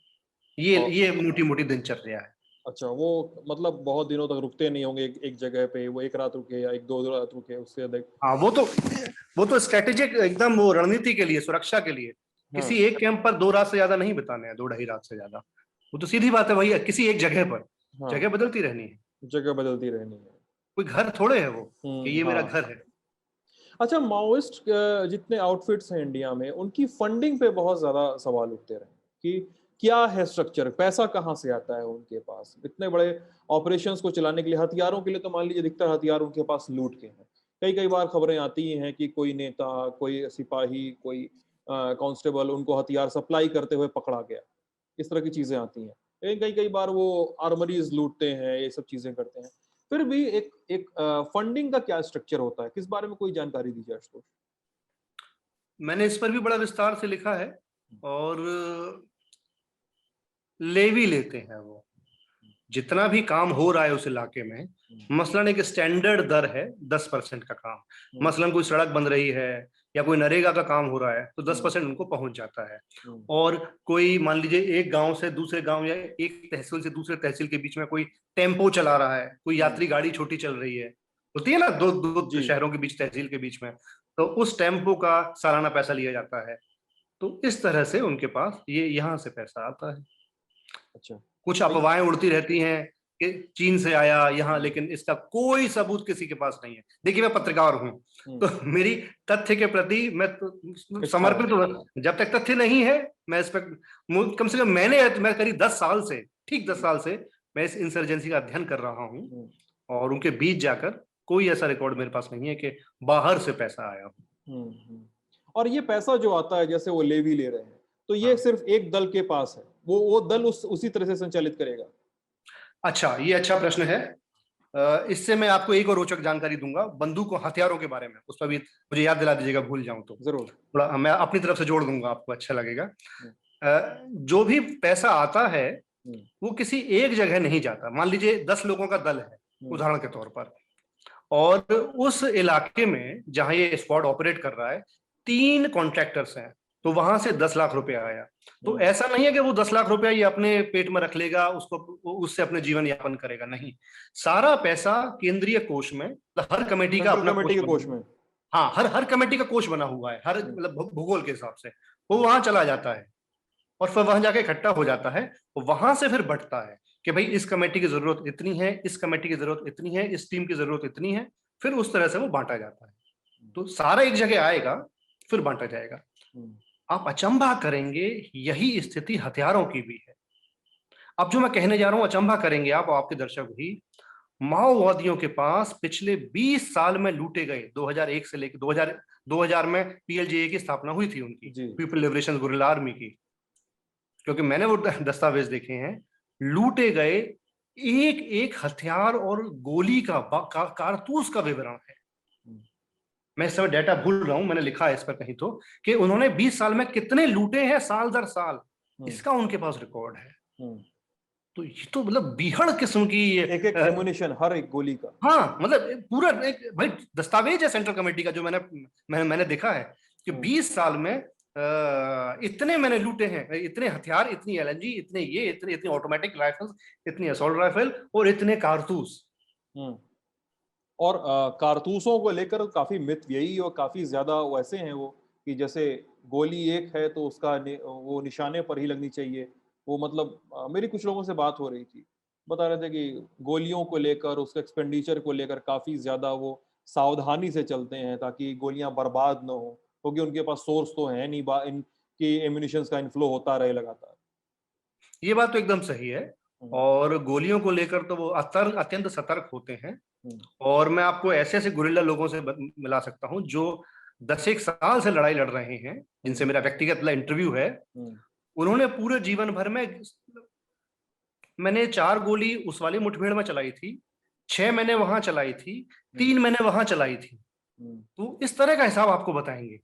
ये मोटी मोटी दिनचर्या है। अच्छा, वो मतलब बहुत दिनों तक रुकते नहीं होंगे एक जगह पे, वो एक रात रुके या एक दो रात रुके, उससे अधिक? हाँ, वो तो स्ट्रेटेजिक एकदम, वो रणनीति के लिए, सुरक्षा के लिए। हाँ किसी एक कैंप पर 2 रात से ज्यादा नहीं बिताने हैं, 2 ढाई रात से ज्यादा। वो तो सीधी बात है, वही है, किसी एक जगह पर हाँ, जगह बदलती रहनी है। जगह बदलती रहनी है। कोई घर थोड़े है वो कि ये मेरा हाँ। घर है। अच्छा, माओइस्ट जितने आउटफिट्स हैं इंडिया में, उनकी फंडिंग पे बहुत ज्यादा सवाल उठते रहे कि क्या है स्ट्रक्चर, पैसा कहाँ से आता है उनके पास इतने बड़े ऑपरेशंस को चलाने के लिए। हथियारों के लिए तो मान लीजिए अधिकतर हथियार उनके पास लूट के हैं। कई कई बार खबरें आती हैं कि कोई नेता, कोई सिपाही, कोई कांस्टेबल उनको हथियार सप्लाई करते हुए पकड़ा गया, इस तरह की चीजें आती हैं। लेकिन कई कई बार वो आर्मरीज लूटते हैं, ये सब चीजें करते हैं। फिर भी एक एक फंडिंग का क्या स्ट्रक्चर होता है, किस बारे में कोई जानकारी दीजिए आशुतोष। मैंने इस पर भी बड़ा विस्तार से लिखा है। और लेवी लेते हैं वो, जितना भी काम हो रहा है उस इलाके में। मसलन एक स्टैंडर्ड दर है 10% का काम। मसलन कोई सड़क बन रही है या कोई नरेगा का काम हो रहा है तो 10% उनको पहुंच जाता है। और कोई मान लीजिए एक गांव से दूसरे गांव या एक तहसील से दूसरे तहसील के बीच में कोई टेम्पो चला रहा है, कोई यात्री गाड़ी छोटी चल रही है, होती है ना, दो दो शहरों के बीच, तहसील के बीच में, तो उस टेम्पो का सालाना पैसा लिया जाता है। तो इस तरह से उनके पास ये यहाँ से पैसा आता है। अच्छा। कुछ अफवाहें उड़ती रहती हैं कि चीन से आया यहाँ, लेकिन इसका कोई सबूत किसी के पास नहीं है। देखिए, मैं पत्रकार हूं, तो मेरी तथ्य के प्रति मैं तो समर्पित हूं। जब तक तथ्य नहीं है, मैं इस पर कम से कम मैं करीब 10 साल से, ठीक 10 साल से मैं इस इंसर्जेंसी का अध्ययन कर रहा हूं। और उनके बीच जाकर कोई ऐसा रिकॉर्ड मेरे पास नहीं है कि बाहर से पैसा आया हो। और ये पैसा जो आता है, जैसे वो लेवी ले रहे हैं, तो ये सिर्फ एक दल के पास है, वो दल उसी तरह से संचालित करेगा? अच्छा, ये अच्छा प्रश्न है। इससे मैं आपको एक और रोचक जानकारी दूंगा बंदूक और हथियारों के बारे में। उस पर भी मुझे याद दिला दीजिएगा, भूल जाऊं तो। जरूर। थोड़ा मैं अपनी तरफ से जोड़ दूंगा, आपको अच्छा लगेगा। जो भी पैसा आता है वो किसी एक जगह नहीं जाता। मान लीजिए 10 लोगों का दल है उदाहरण के तौर पर, और उस इलाके में जहां ये स्क्वाड ऑपरेट कर रहा है 3 कॉन्ट्रैक्टर्स हैं, तो वहां से 10 लाख रुपए आया। तो ऐसा नहीं है कि वो 10 लाख रुपया ये अपने पेट में रख लेगा, उसको उससे अपने जीवन यापन करेगा, नहीं। सारा पैसा केंद्रीय कोष में, हर कमेटी का अपना कोष में, हाँ, हर कमेटी का कोष बना हुआ है, हर मतलब भूगोल के हिसाब से वो वहां चला जाता है। और फिर वहां जाके इकट्ठा हो जाता है। वहां से फिर बढ़ता है कि भाई इस कमेटी की जरूरत इतनी है, इस कमेटी की जरूरत इतनी है, इस टीम की जरूरत इतनी है। फिर उस तरह से वो बांटा जाता है। तो सारा एक जगह आएगा, फिर बांटा जाएगा। आप अचंभा करेंगे, यही स्थिति हथियारों की भी है। अब जो मैं कहने जा रहा हूं, अचंभा करेंगे आप और आपके दर्शक भी। माओवादियों के पास पिछले 20 साल में लूटे गए, 2001 से लेकर 2000 में पीएलजीए की स्थापना हुई थी उनकी, पीपल लिबरेशन गुरिल्ला आर्मी की। क्योंकि मैंने वो दस्तावेज देखे हैं, लूटे गए एक एक हथियार और गोली का कारतूस का विवरण है। मैं इस समय डेटा भूल रहा हूं, मैंने लिखा है इस पर कहीं तो, कि उन्होंने 20 साल में कितने लूटे हैं साल दर साल, इसका उनके पास रिकॉर्ड है। तो ये तो मतलब बीहड़ किस्म की एक एमुनिशन, हर एक गोली का। हाँ, मतलब पूरा एक भाई दस्तावेज है सेंट्रल कमेटी का, जो मैंने देखा है कि 20 साल में इतने मैंने लूटे हैं, इतने हथियार, इतनी एलएनजी, इतने ये, इतनी ऑटोमेटिक राइफल्स, इतनी असॉल्ट राइफल और इतने कारतूस। और कारतूसों को लेकर काफी मिथ यही, और काफी ज्यादा वैसे हैं वो कि जैसे गोली एक है तो उसका वो निशाने पर ही लगनी चाहिए। वो मतलब मेरी कुछ लोगों से बात हो रही थी, बता रहे थे कि गोलियों को लेकर, उसके एक्सपेंडिचर को लेकर काफी ज्यादा वो सावधानी से चलते हैं ताकि गोलियां बर्बाद न हो, क्योंकि उनके पास सोर्स तो है नहीं, इनकी एम्यूनिशन का इनफ्लो होता रहे लगातार। ये बात तो एकदम सही है। और गोलियों को लेकर तो वो अत्यंत सतर्क होते हैं। और मैं आपको ऐसे ऐसे गुरिल्ला लोगों से मिला सकता हूं जो 10 एक साल से लड़ाई लड़ रहे हैं, जिनसे मेरा व्यक्तिगत इंटरव्यू है। उन्होंने पूरे जीवन भर में, मैंने 4 गोली उस वाली मुठभेड़ में चलाई थी, 6 मैंने वहां चलाई थी, 3 मैंने वहां चलाई थी। तो इस तरह का हिसाब आपको बताएंगे।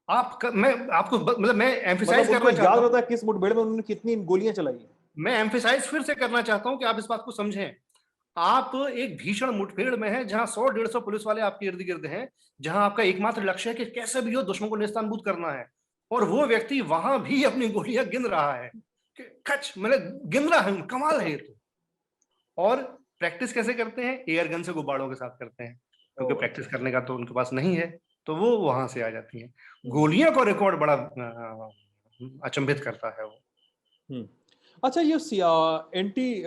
मैं आपको मतलब मैं एम्फिसाइज मतलब उनको करना चाहता याद हूँ, रहता है किस मुठभेड़ में उन्होंने कितनी गोलियां चलाई हैं। मैं एम्फिसाइज फिर से करना चाहता हूं कि आप इस बात को समझें। आप एक भीषण मुठभेड़ में हैं जहां 100-150 पुलिस वाले आपके इर्द गिर्द हैं, जहां आपका एकमात्र लक्ष्य है कि कैसे भी हो दुश्मन को नेस्तनाबूद करना है, और वो व्यक्ति वहां भी अपनी गोलियां गिन रहा है कि खच मतलब गिन रहा है। कमाल है ये तो। और प्रैक्टिस कैसे करते हैं? एयर गन से गुब्बारों के साथ करते हैं, क्योंकि प्रैक्टिस करने का तो उनके पास नहीं है, तो वो वहां से आ जाती हैं गोलियां का रिकॉर्ड। बड़ा अचंभित करता है वो। अच्छा, ये एंटी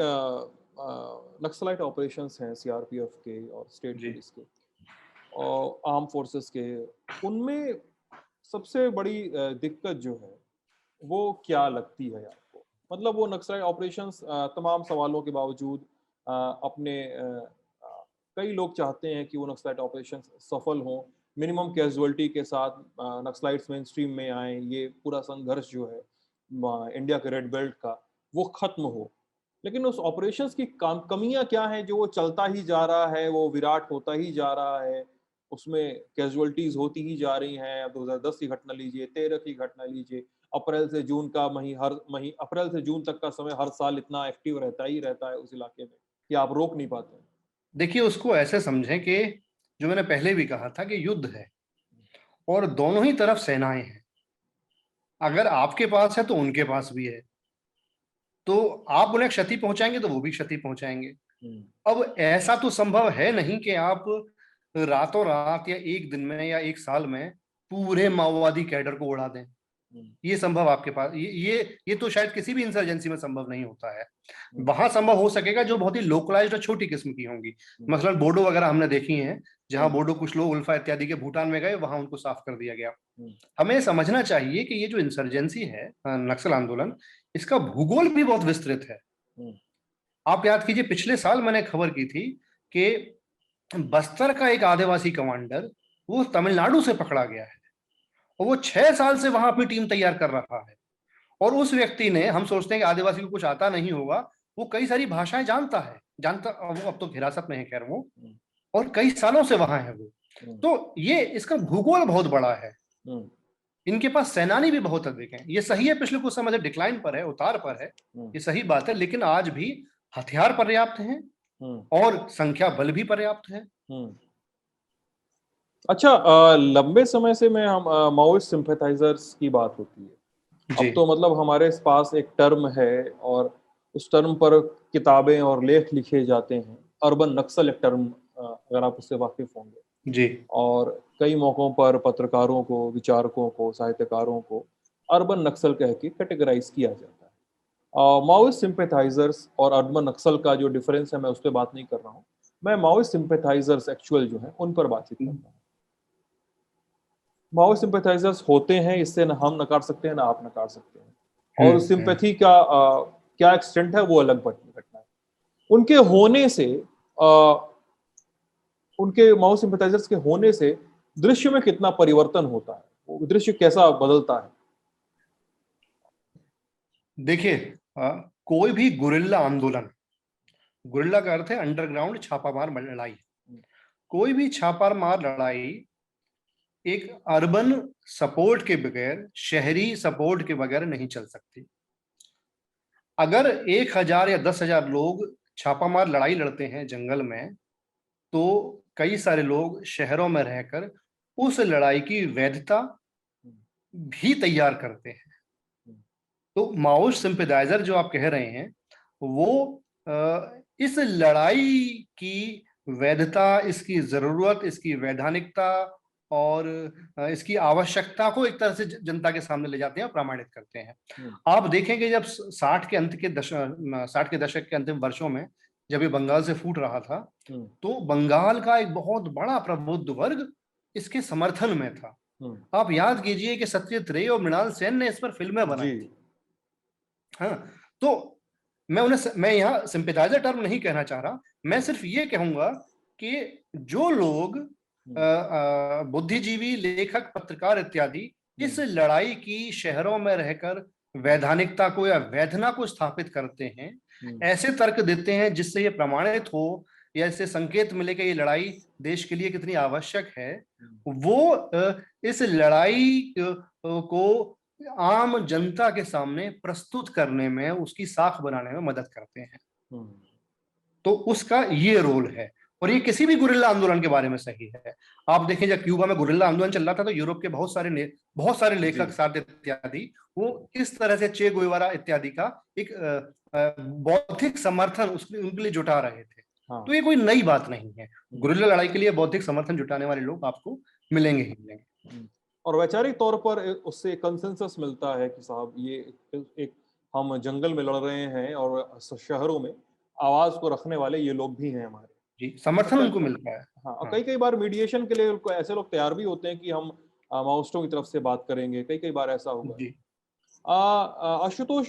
नक्सलाइट ऑपरेशंस हैं सीआरपीएफ के और स्टेट जी। पुलिस के और आर्म फोर्सेस के, उनमें सबसे बड़ी दिक्कत जो है वो क्या लगती है आपको? मतलब वो नक्सलाइट ऑपरेशंस तमाम सवालों के बावजूद अपने कई लोग चाहते हैं कि वो नक्सलाइट ऑपरेशंस सफल हों, मिनिमम कैजुअलिटी के साथ नक्सलाइट्स मेन स्ट्रीम में आए, ये पूरा संघर्ष जो है इंडिया के रेड बेल्ट का वो खत्म हो। लेकिन उस ऑपरेशंस की कमियां क्या हैं जो वो चलता ही जा रहा है, वो विराट होता ही जा रहा है, उसमें कैजुअलिटीज होती ही जा रही हैं। 2010 की घटना लीजिए, 13 की घटना लीजिए, अप्रैल से जून का अप्रैल से जून तक का समय हर साल इतना एक्टिव रहता है उस इलाके में कि आप रोक नहीं पाते। देखिए, उसको ऐसे समझें कि जो मैंने पहले भी कहा था कि युद्ध है और दोनों ही तरफ सेनाएं हैं। अगर आपके पास है तो उनके पास भी है, तो आप उन्हें क्षति पहुंचाएंगे तो वो भी क्षति पहुंचाएंगे। अब ऐसा तो संभव है नहीं कि आप रातों रात या एक दिन में या एक साल में पूरे माओवादी कैडर को उड़ा दें। ये संभव आपके पास, ये तो शायद किसी भी इंसर्जेंसी में संभव नहीं होता है। वहां संभव हो सकेगा जो बहुत ही लोकलाइज्ड और छोटी किस्म की होंगी। मसलन बोडो वगैरह हमने देखी हैं, जहां बोडो कुछ लोग उल्फा इत्यादि के भूटान में गए, वहां उनको साफ कर दिया गया। हमें समझना चाहिए कि ये जो इंसर्जेंसी है, नक्सल आंदोलन, इसका भूगोल भी बहुत विस्तृत है। आप याद कीजिए, पिछले साल मैंने खबर की थी कि बस्तर का एक आदिवासी कमांडर वो तमिलनाडु से पकड़ा गया है और वो 6 साल से वहां अपनी टीम तैयार कर रहा है। और उस व्यक्ति ने, हम सोचते हैं कि आदिवासी को कुछ आता नहीं होगा, वो कई सारी भाषाएं जानता वो अब तो हिरासत में है खैर वो, और कई सालों से वहां है वो। तो ये इसका भूगोल बहुत बड़ा है, इनके पास सेनानी भी बहुत अधिक हैं। ये सही है, पिछले कुछ समय से डिक्लाइन पर है, उतार पर है, ये सही बात है, लेकिन आज भी हथियार पर्याप्त हैं और संख्या बल भी पर्याप्त है। अच्छा, लंबे समय से मैं हम माओइस्ट सिंपैथाइजर्स की बात होती है। जी। अब तो मतलब हमारे पास एक टर्म है और उस टर्म पर किताबें और लेख लिखे जाते हैं। अर्बन नक्सल एक टर्म, अगर आप उससे वाकिफ होंगे। जी। और कई मौकों पर पत्रकारों को, विचारकों को, साहित्यकारों को अर्बन नक्सल कह के कैटेगराइज किया जाता है। माओइस्ट सिंपैथाइजर्स और अर्बन नक्सल का जो डिफरेंस है मैं उस पर बात नहीं कर रहा हूँ। मैं माओइस्ट सिंपैथाइजर्स एक्चुअल जो है उन पर बातचीत कर रहा हूँ। माओ सिंपैथाइजर्स होते हैं, इससे ना हम नकार सकते हैं ना आप नकार सकते हैं। और सिंपैथी का क्या एक्सटेंट है वो अलग घटना है। उनके होने से, उनके माओ सिंपैथाइजर्स के होने से दृश्य में कितना परिवर्तन होता है, वो दृश्य कैसा बदलता है? देखिए, कोई भी गुरिल्ला आंदोलन, गुरिल्ला का अर्थ है अंडरग्राउंड छापामार लड़ाई, कोई भी छापामार लड़ाई एक अर्बन सपोर्ट के बगैर, शहरी सपोर्ट के बगैर नहीं चल सकती। अगर 1,000 या 10,000 लोग छापामार लड़ाई लड़ते हैं जंगल में, तो कई सारे लोग शहरों में रहकर उस लड़ाई की वैधता भी तैयार करते हैं। तो माओइस्ट सिंपैथाइजर जो आप कह रहे हैं, वो इस लड़ाई की वैधता, इसकी जरूरत, इसकी वैधानिकता और इसकी आवश्यकता को एक तरह से जनता के सामने ले जाते हैं और प्रमाणित करते हैं। आप देखेंगे जब 60 के दशक के अंतिम वर्षों में जब ये बंगाल से फूट रहा था, तो बंगाल का एक बहुत बड़ा प्रबुद्ध वर्ग इसके समर्थन में था। आप याद कीजिए कि सत्यजीत रे और मृणाल सेन ने इस पर फिल्में बनाई थी। हाँ, तो मैं यहाँ सिंपैथाइजर टर्म नहीं कहना चाह रहा, मैं सिर्फ ये कहूंगा कि जो लोग बुद्धिजीवी, लेखक, पत्रकार इत्यादि इस लड़ाई की शहरों में रहकर वैधानिकता को या वैधना को स्थापित करते हैं, ऐसे तर्क देते हैं जिससे ये प्रमाणित हो या इससे संकेत मिले कि ये लड़ाई देश के लिए कितनी आवश्यक है, वो इस लड़ाई को आम जनता के सामने प्रस्तुत करने में, उसकी साख बनाने में मदद करते हैं। तो उसका ये रोल है। और ये किसी भी गुरिल्ला आंदोलन के बारे में सही है। आप देखें जब क्यूबा में गुरिल्ला आंदोलन चल रहा था तो यूरोप के बहुत सारे लेखक साथ इत्यादि वो इस तरह से चे गुएवारा इत्यादि का एक बौद्धिक समर्थन उनके लिए जुटा रहे थे। हाँ। तो ये कोई नई बात नहीं है। गुरिल्ला लड़ाई के लिए बौद्धिक समर्थन जुटाने वाले लोग आपको मिलेंगे ही मिलेंगे। और वैचारिक तौर पर उससे कंसेंसस मिलता है कि साहब ये एक हम जंगल में लड़ रहे हैं और शहरों में आवाज को रखने वाले ये लोग भी हैं हमारे। जी, समर्थन उनको मिलता है। हाँ, और कई बार मीडिएशन के लिए ऐसे लोग तैयार भी होते हैं कि हम माओइस्टों की तरफ से बात करेंगे। कई बार ऐसा हुआ। आशुतोष,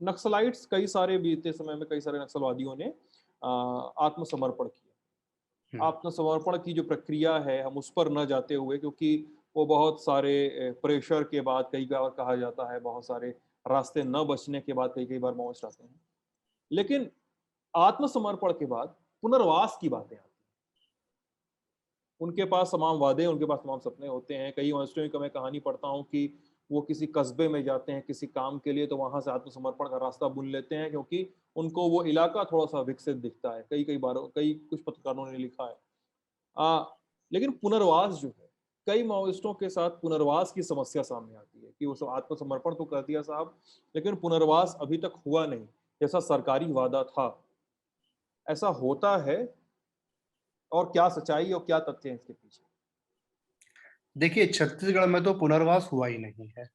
नक्सलाइट्स कई सारे बीते समय में कई सारे नक्सलवादियों ने आत्मसमर्पण किया। आत्मसमर्पण की जो प्रक्रिया है हम उस पर न जाते हुए, क्योंकि वो बहुत सारे प्रेशर के बाद, कई बार कहा जाता है बहुत सारे रास्ते न बचने के बाद कई बार माओइस्ट आते हैं, लेकिन आत्मसमर्पण के बाद पुनर्वास की बातें आती हैं। उनके पास तमाम वादे, उनके पास तमाम सपने होते हैं। कई माओइस्टों की मैं कहानी पढ़ता हूँ कि वो किसी कस्बे में जाते हैं किसी काम के लिए, तो वहां से आत्मसमर्पण का रास्ता बुन लेते हैं क्योंकि उनको वो इलाका थोड़ा सा विकसित दिखता है। कई बार कुछ पत्रकारों ने लिखा है। लेकिन पुनर्वास जो है, कई माओइस्टों के साथ पुनर्वास की समस्या सामने आती है कि वो सब आत्मसमर्पण तो कर दिया साहब, लेकिन पुनर्वास अभी तक हुआ नहीं जैसा सरकारी वादा था। ऐसा होता है और क्या सच्चाई और क्या तथ्य है इसके पीछे? देखिए, छत्तीसगढ़ में तो पुनर्वास हुआ ही नहीं है।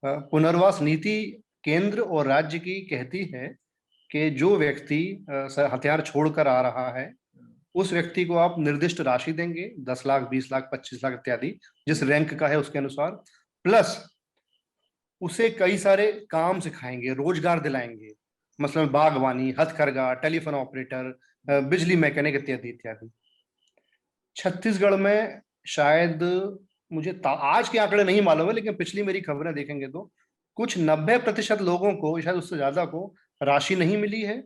पुनर्वास नीति केंद्र और राज्य की कहती है कि जो व्यक्ति हथियार छोड़कर आ रहा है उस व्यक्ति को आप निर्दिष्ट राशि देंगे, 10 लाख, 20 लाख, 25 लाख इत्यादि, जिस रैंक का है उसके अनुसार, प्लस उसे कई सारे काम सिखाएंगे, रोजगार दिलाएंगे, मसलन बागवानी, हथकरघा, टेलीफोन ऑपरेटर, बिजली मैकेनिक इत्यादि इत्यादि। छत्तीसगढ़ में शायद, मुझे आज के आंकड़े नहीं मालूम है, लेकिन पिछली मेरी खबरें देखेंगे तो कुछ 90% लोगों को, शायद उससे ज्यादा को, राशि नहीं मिली है।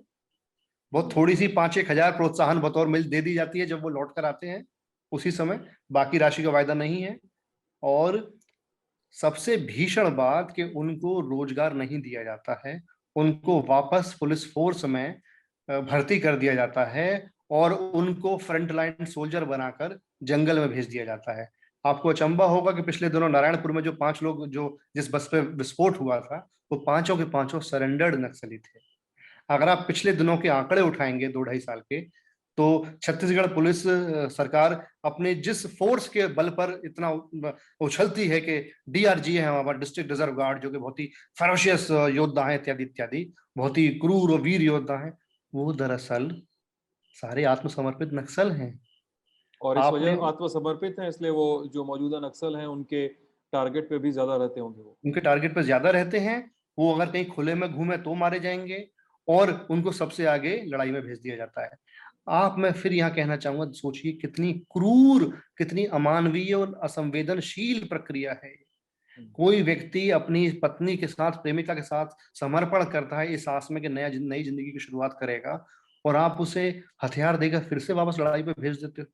बहुत थोड़ी सी 5-1 हजार प्रोत्साहन बतौर मिल दे दी जाती है जब वो लौट कर आते हैं उसी समय, बाकी राशि का वायदा नहीं है। और सबसे भीषण बात कि उनको रोजगार नहीं दिया जाता है, उनको वापस पुलिस फोर्स में भर्ती कर दिया जाता है और उनको फ्रंट लाइन सोल्जर बनाकर जंगल में भेज दिया जाता है। आपको अचंबा होगा कि पिछले दिनों नारायणपुर में जो 5 लोग, जो जिस बस पे विस्फोट हुआ था, वो पांचों के पांचों सरेंडर्ड नक्सली थे। अगर आप पिछले दिनों के आंकड़े उठाएंगे 2-2.5 साल के, तो छत्तीसगढ़ पुलिस सरकार अपने जिस फोर्स के बल पर इतना उछलती है कि डीआरजी है हमारा, डिस्ट्रिक्ट रिजर्व गार्ड, जो कि बहुत ही फेरोशियस योद्धा है इत्यादि इत्यादि, बहुत ही क्रूर और वीर योद्धा है, वो दरअसल सारे आत्मसमर्पित नक्सल हैं। और इस वजह आत्मसमर्पित हैं, इसलिए वो जो मौजूदा नक्सल हैं उनके टारगेट पे भी ज्यादा रहते होंगे। वो उनके टारगेट पे ज्यादा रहते हैं। वो अगर कहीं खुले में घूमे तो मारे जाएंगे और उनको सबसे आगे लड़ाई में भेज दिया जाता है। मैं फिर यहाँ कहना चाहूंगा, सोचिए कितनी क्रूर, कितनी अमानवीय और असंवेदनशील प्रक्रिया है। कोई व्यक्ति अपनी पत्नी के साथ, प्रेमिका के साथ समर्पण करता है इस आस में कि नई जिंदगी की शुरुआत करेगा, और आप उसे हथियार देकर फिर से वापस लड़ाई पे भेज देते हो।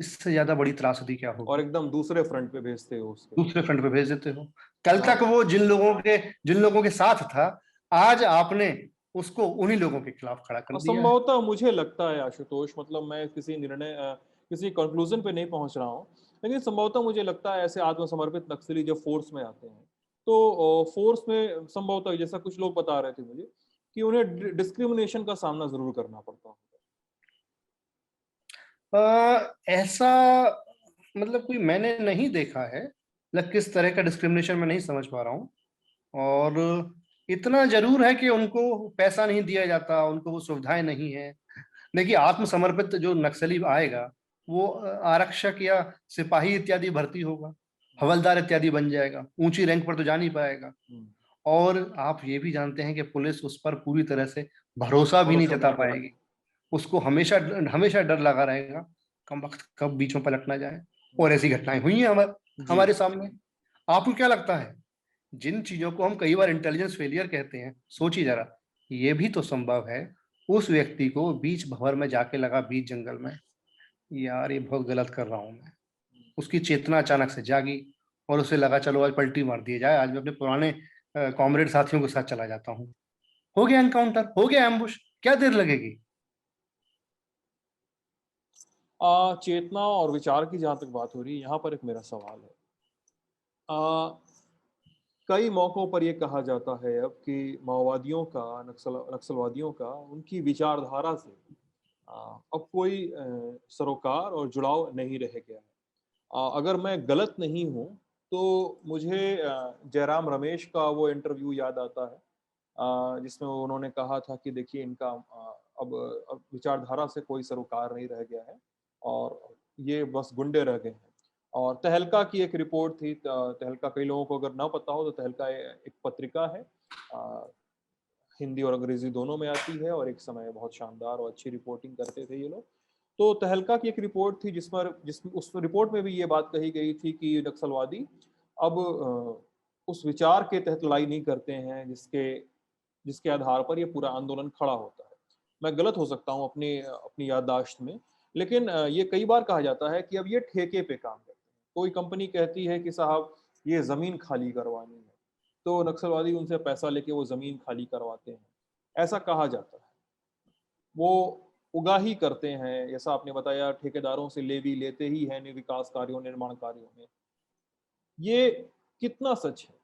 इससे ज्यादा बड़ी त्रासदी क्या होगी? और एकदम दूसरे फ्रंट पे भेजते हो, दूसरे फ्रंट पे भेज देते हो। कल तक वो जिन लोगों के साथ था, आज आपने उसको उन्हीं लोगों के खिलाफ खड़ा कर दिया है। संभवतः मुझे लगता है आशुतोष, मतलब मैं किसी कंक्लूजन पे नहीं पहुंच रहा हूं, लेकिन संभवतः मुझे लगता है ऐसे आत्मसमर्पित नक्सली जब फोर्स में आते हैं तो फोर्स में संभवतः, जैसा कुछ लोग बता रहे थे मुझे, कि उन्हें डिस्क्रिमिनेशन का सामना जरूर करना पड़ता है। ऐसा मतलब कोई मैंने नहीं देखा है, मतलब किस तरह का डिस्क्रिमिनेशन मैं नहीं समझ पा रहा हूँ। और इतना जरूर है कि उनको पैसा नहीं दिया जाता, उनको वो सुविधाएं नहीं है। देखिए, आत्मसमर्पित जो नक्सली आएगा वो आरक्षक या सिपाही इत्यादि भर्ती होगा, हवलदार इत्यादि बन जाएगा, ऊंची रैंक पर तो जा नहीं पाएगा। और आप ये भी जानते हैं कि पुलिस उस पर पूरी तरह से भरोसा भी नहीं जता पाएगी। उसको हमेशा हमेशा डर लगा रहेगा कम वक्त कब बीचों पलट ना जाए। और ऐसी घटनाएं हुई हैं हमारे सामने। आपको क्या लगता है जिन चीजों को हम कई बार इंटेलिजेंस फेलियर कहते हैं, सोचिए जरा, ये भी तो संभव है। उस व्यक्ति को बीच भंवर में जाके लगा, बीच जंगल में, यार ये बहुत गलत कर रहा हूं मैं। उसकी चेतना अचानक से जागी और उसे लगा चलो आज पलटी मार दी जाए, आज मैं अपने पुराने कॉमरेड साथियों के साथ चला जाता हूँ। हो गया एनकाउंटर, हो गया एम्बुश, क्या देर लगेगी? चेतना और विचार की जहां तक बात हो रही है, यहाँ पर एक मेरा सवाल है। आ, कई मौकों पर यह कहा जाता है अब कि माओवादियों का, नक्सलवादियों का उनकी विचारधारा से अब कोई सरोकार और जुड़ाव नहीं रह गया है। अगर मैं गलत नहीं हूँ तो मुझे जयराम रमेश का वो इंटरव्यू याद आता है, जिसमें उन्होंने कहा था कि देखिए इनका अब विचारधारा से कोई सरोकार नहीं रह गया है और ये बस गुंडे रह गए हैं। और तहलका की एक रिपोर्ट थी, तहलका कई लोगों को अगर ना पता हो तो तहलका एक पत्रिका है, हिंदी और अंग्रेजी दोनों में आती है, और एक समय बहुत शानदार और अच्छी रिपोर्टिंग करते थे ये लोग। तो तहलका की एक रिपोर्ट थी जिसमें उस रिपोर्ट में भी ये बात कही गई थी कि नक्सलवादी अब उस विचार के तहत लड़ाई नहीं करते हैं जिसके जिसके आधार पर ये पूरा आंदोलन खड़ा होता है। मैं गलत हो सकता हूँ अपनी अपनी याददाश्त में, लेकिन ये कई बार कहा जाता है कि अब ये ठेके पे काम करते हैं। कोई कंपनी कहती है कि साहब ये जमीन खाली करवानी है, तो नक्सलवादी उनसे पैसा लेके वो जमीन खाली करवाते हैं, ऐसा कहा जाता है। वो उगाही करते हैं, जैसा आपने बताया, ठेकेदारों से लेवी लेते ही हैं विकास कार्यों, निर्माण कार्यों में। ये कितना सच है?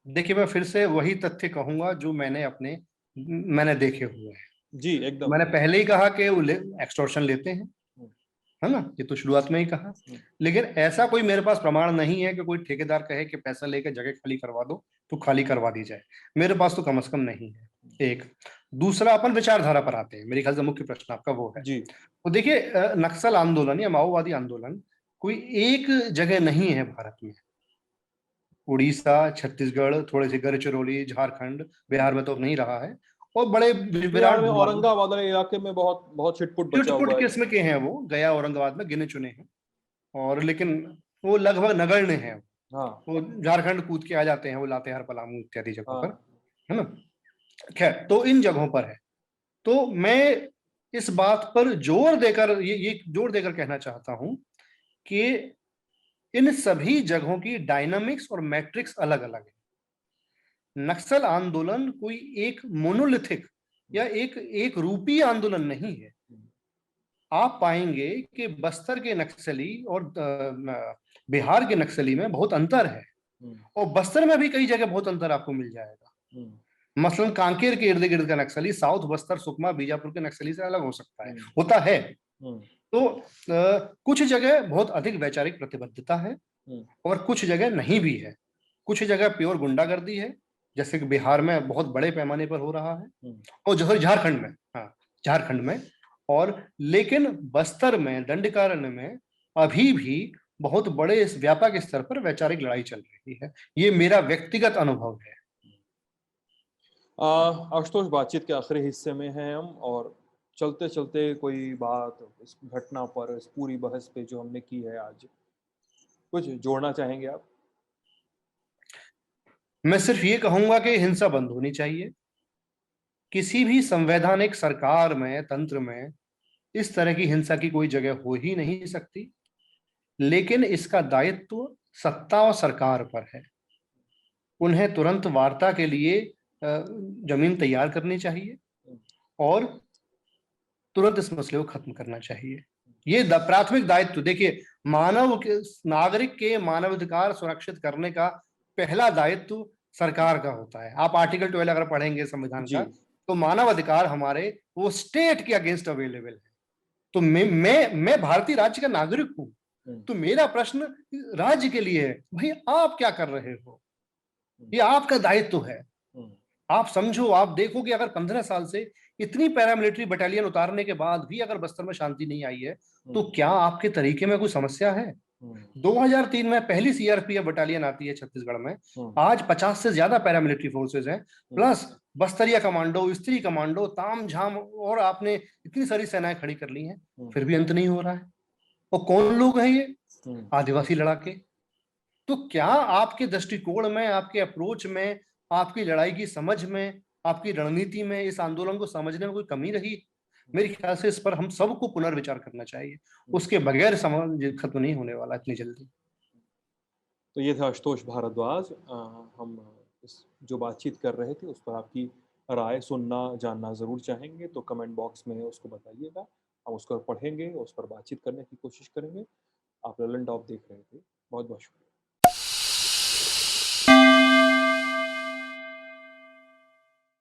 देखिए, मैं फिर से वही तथ्य कहूंगा जो मैंने देखे हुए हैं। जी एकदम। मैंने पहले ही कहा कि वो एक्सटॉर्शन लेते हैं, हम्म, है ना, ये तो शुरुआत में ही कहा। हम्म, लेकिन ऐसा कोई मेरे पास प्रमाण नहीं है कि कोई ठेकेदार कहे कि पैसा लेकर जगह खाली करवा दो तो खाली करवा दी जाए। मेरे पास तो कम से कम नहीं है। एक दूसरा, अपन विचारधारा पर आते हैं। मेरे ख्याल से मुख्य प्रश्न आपका वो है। जी। तो देखिए, नक्सल आंदोलन या माओवादी आंदोलन कोई एक जगह नहीं है भारत में। उड़ीसा, छत्तीसगढ़, थोड़े से गढ़चिरौली, झारखंड, बिहार में तो नहीं रहा है, और बड़े बिहार विराट में भूभागों, औरंगाबाद वाले इलाके में बहुत बहुत छिटपुट बचा चुटपुट हुआ है। किस्म के हैं वो, गया औरंगाबाद में गिने चुने हैं। और लेकिन वो लगभग नगण्य हैं। हाँ वो झारखंड कूद के आ जाते हैं, वो लातेहार, पलामू इत्यादि जगहों पर, हाँ। है ना। खैर, तो इन जगहों पर है। तो मैं इस बात पर जोर देकर ये जोर देकर कहना चाहता हूं कि इन सभी जगहों की डायनामिक्स और मैट्रिक्स अलग अलग है। नक्सल आंदोलन कोई एक मोनोलिथिक या एक रूपी आंदोलन नहीं है। आप पाएंगे कि बस्तर के नक्सली और बिहार के नक्सली में बहुत अंतर है, और बस्तर में भी कई जगह बहुत अंतर आपको मिल जाएगा। मसलन कांकेर के इर्द गिर्द का नक्सली साउथ बस्तर, सुकमा, बीजापुर के नक्सली से अलग हो सकता है, होता है। तो कुछ जगह बहुत अधिक वैचारिक प्रतिबद्धता है और कुछ जगह नहीं भी है। कुछ जगह प्योर गुंडागर्दी है, जैसे कि बिहार में बहुत बड़े पैमाने पर हो रहा है, और जैसे झारखंड में, हाँ, झारखंड में। और लेकिन बस्तर में, दंडकारण्य में अभी भी बहुत बड़े इस व्यापक स्तर पर वैचारिक लड़ाई चल रही है। ये मेरा व्यक्तिगत अनुभव है। आशुतोष, बातचीत के आखिरी हिस्से में हैं हम, और चलते चलते कोई बात इस घटना पर, इस पूरी बहस पे जो हमने की है आज, कुछ जोड़ना चाहेंगे आप? मैं सिर्फ ये कहूंगा कि हिंसा बंद होनी चाहिए। किसी भी संवैधानिक सरकार में, तंत्र में इस तरह की हिंसा की कोई जगह हो ही नहीं सकती। लेकिन इसका दायित्व सत्ता और सरकार पर है। उन्हें तुरंत वार्ता के लिए जमीन तैयार करनी चाहिए और तुरंत इस मसले को खत्म करना चाहिए। ये प्राथमिक दायित्व, देखिए, नागरिक के मानवाधिकार सुरक्षित करने का पहला दायित्व सरकार का होता है। आप आर्टिकल 12 अगर पढ़ेंगे संविधान का, तो मानव अधिकार हमारे वो स्टेट के अगेंस्ट अवेलेबल है। तो मैं भारतीय राज्य का नागरिक हूं, तो मेरा प्रश्न राज्य के लिए है, भाई आप क्या कर रहे हो? ये आपका दायित्व है। आप समझो, आप देखो कि अगर 15 साल से इतनी पैरामिलिट्री बटालियन उतारने के बाद भी अगर बस्तर में शांति नहीं आई है, तो क्या आपके तरीके में कोई समस्या है? 2003 में पहली सीआरपीएफ बटालियन आती है छत्तीसगढ़ में। आज 50 से ज्यादा पैरामिलिट्री फोर्सेस हैं, प्लस बस्तरिया कमांडो, स्त्री कमांडो, ताम झाम, और आपने इतनी सारी सेनाएं खड़ी कर ली हैं, फिर भी अंत नहीं हो रहा है। और कौन लोग हैं ये? आदिवासी लड़ाके। तो क्या आपके दृष्टिकोण में, आपके अप्रोच में, आपकी लड़ाई की समझ में, आपकी रणनीति में इस आंदोलन को समझने में कोई कमी रही? मेरे ख्याल से इस पर हम सबको पुनर्विचार करना चाहिए। उसके बगैर समाज खत्म नहीं होने वाला इतनी जल्दी। तो ये था आशुतोष भारद्वाज। हम इस जो बातचीत कर रहे थे उस पर आपकी राय सुनना, जानना ज़रूर चाहेंगे, तो कमेंट बॉक्स में उसको बताइएगा। हम उसको पढ़ेंगे, उस पर बातचीत करने की कोशिश करेंगे। आप ललन टॉप देख रहे थे। बहुत-बहुत शुक्रिया।